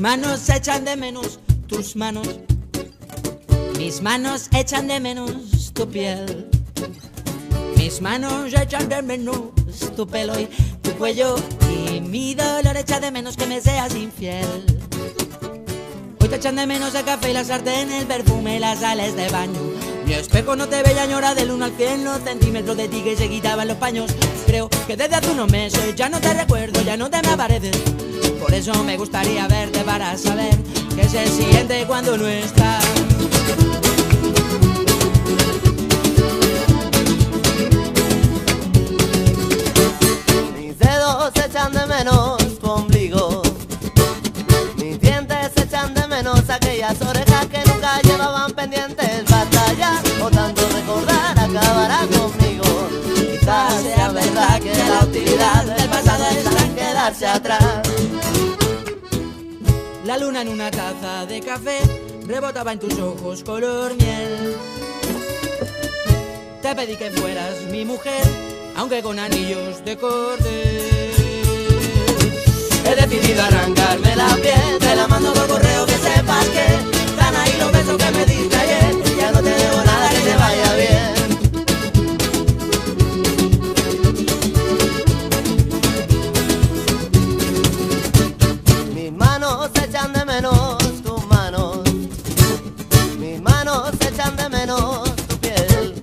manos echan de menos tus manos. Mis manos echan de menos tu piel. Mis manos echan de menos tu pelo y tu cuello. Y mi dolor echa de menos que me seas infiel. Hoy te echan de menos el café y la sartén, el perfume y las sales de baño. Mi espejo no te veía añora del 1 al 100 los centímetros de ti que se quitaban los paños. Creo que desde hace unos meses ya no te recuerdo, ya no te me apareces. Por eso me gustaría verte para saber qué se siente cuando no estás. Mis dedos echan de menos tu ombligo. Mis dientes echan de menos aquellas orejas que nunca llevaban pendientes. Batallar o tanto recordar acabará conmigo. Quizás sea verdad que la utilidad del pasado está en quedarse atrás. La luna en una taza de café rebotaba en tus ojos color miel. Te pedí que fueras mi mujer, aunque con anillos de cordel. He decidido arrancarme la piel, te la mando por correo, que sepas que están ahí los besos que me diste ayer. Ya no te debo nada, que te vaya bien. Mis manos echan de menos tus manos. Mis manos echan de menos tu piel.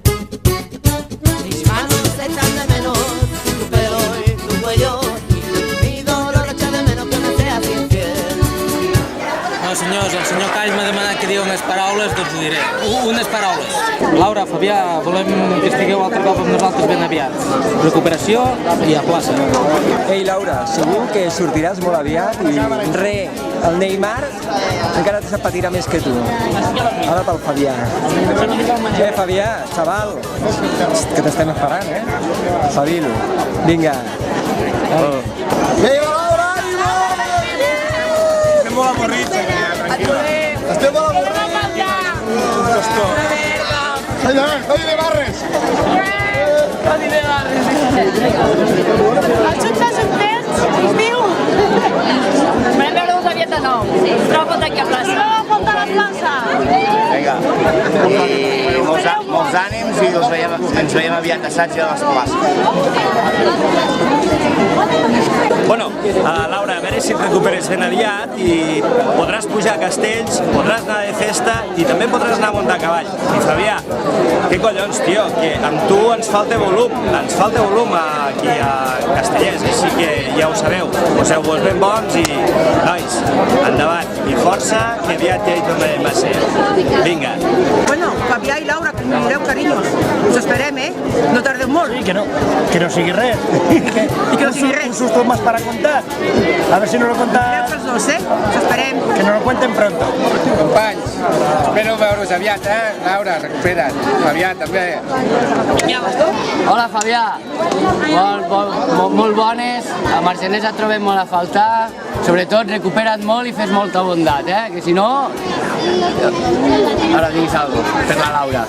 Mis manos echan de menos tu pelo y tu cuello. No, senyors, el senyor Call m'ha demanat que digui unes paraules, doncs ho diré. Unes paraules. Laura, Fabià, volem que estigueu altre cop amb nosaltres ben aviat. Recuperació i a plaça. Ei, Laura, segur que sortiràs molt aviat i el Neymar encara te patirà més que tu. Ara pel Fabià. Fabià, xaval, que t'estem esperant, Fabilo. Vinga. Viva Laura! Estem molt avorrits aquí, tranquil·la. Estem molt avorrits. Codi de barres. Codi de barres. Els subtents es diu. Volem veure-vos aviat de nou. Ens trobo falta aquí a plaça. No, falta la plaça. Vinga. I molts ànims i ens veiem aviat assaig a les places. Bueno, Laura, a veure si et recuperes ben aviat i podràs pujar a castells, podràs anar de festa i també podràs anar a muntar a cavall. I Fabià, què collons, tio, que amb tu ens falta volum aquí a Castellers, així que ja ho sabeu, poseu-vos ben bons i, nois, endavant, i força, que aviat ja hi tornarem a ser. Vinga. Bueno, Fabià i Laura, que mireu, carinyos, us esperem, No tardeu molt. Sí, que no sigui res. I que no sigui res. Un susto más para contar. A ver si no lo cuentan. Els dos, Us esperem. Que no lo cuenten pronto. Companys, espero veure-us aviat, Laura, recupera't. Fabià, també. Hola, Fabià. Molt bones. A Marceners et trobem molt a faltar. Sobretot, recupera't molt i fes molta bondat, que si no... Ara diguis alguna cosa, per la Laura.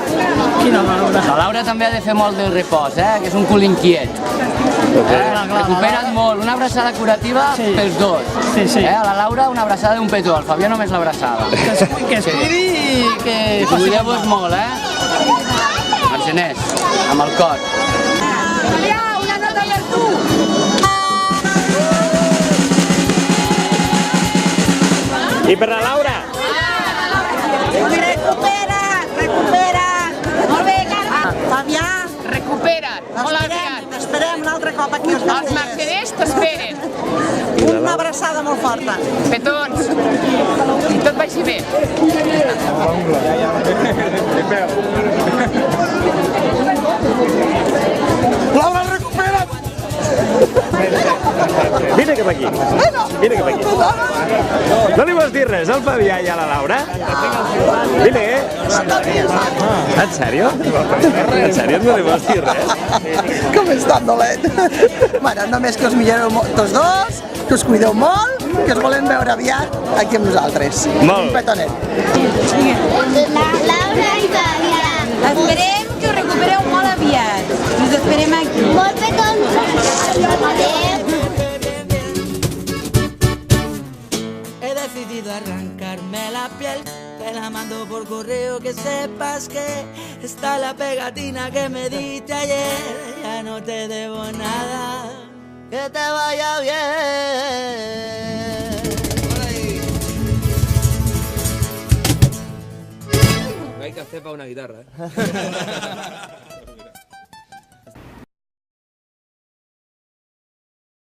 Quina Laura? La Laura també ha de fer molt del repòs, que és un cul inquiet. Recupera't molt, una abraçada curativa pels dos. A la Laura una abraçada d'un petó, al Fabià només l'abraçada. Que es cuidi i que... Cuideu-vos molt, Marceners, amb el cor. Fabià, una nota per tu. I per la Laura? Recupera! Molt bé, Carme! Fabià! Recupera't, molt aviat. T'esperem l'altre cop aquí als Els castells. Merceders t'esperen. Una abraçada molt forta. Petons. I tot vagi bé. Laura, recupera't! Vine cap aquí. Vine cap aquí. No li vols dir res al Fabià i a la Laura? Vine, En sèrio? En sèrio no li vols dir res? Com estan dolent? Bueno, només que us milloreu tots dos, que us cuideu molt, que us volem veure aviat aquí amb nosaltres. Molt. Un petonet. Laura i Fabià. Esperem que us recupereu molt aviat. Us esperem aquí. Molt petons. Adéu. He decidido arrancarme la piel. Te la mando por correo, que sepas que está la pegatina que me diste ayer. Ya no te debo nada. Que te vaya bien. No hay que hacer para una guitarra, ¿eh?